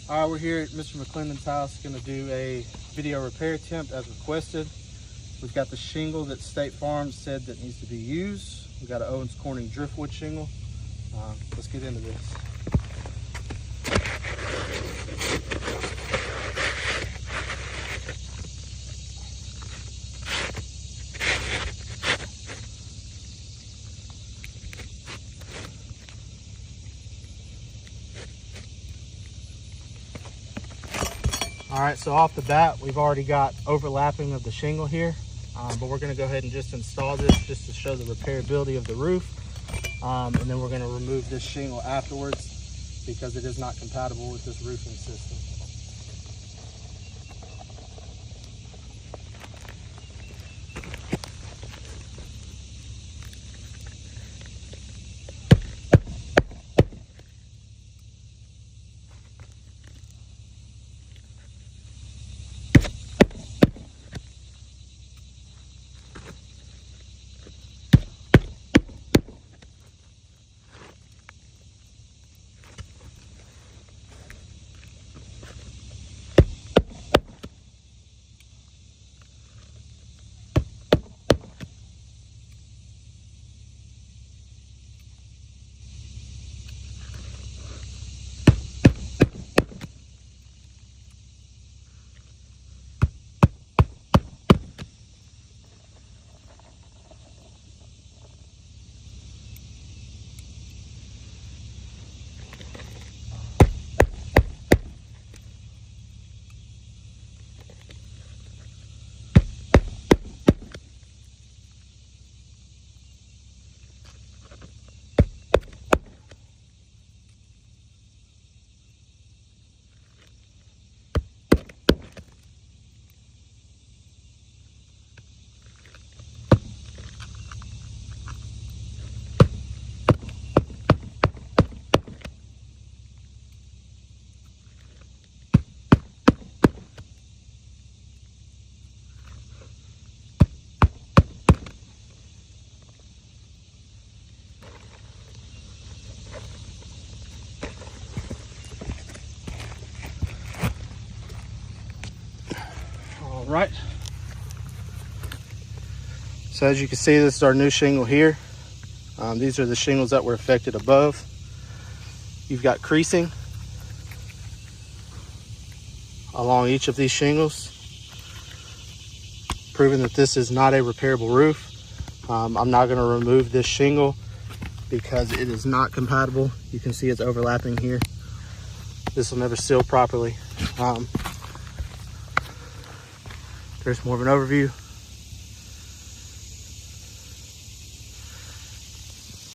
All right, we're here at Mr. McLendon's house, going to do a video repair attempt as requested. We've got the shingle that State Farm said that needs to be used. We've got an Owens Corning driftwood shingle. Let's get into this. All right, so off the bat, we've already got overlapping of the shingle here, but we're gonna go ahead and just install this just to show the repairability of the roof. And then we're gonna remove this shingle afterwards because it is not compatible with this roofing system. Right, so as you can see, this is our new shingle here. These are the shingles that were affected above. You've got creasing along each of these shingles, proving that this is not a repairable roof. I'm not going to remove this shingle because it is not compatible. You can see it's overlapping here. This will never seal properly. There's more of an overview.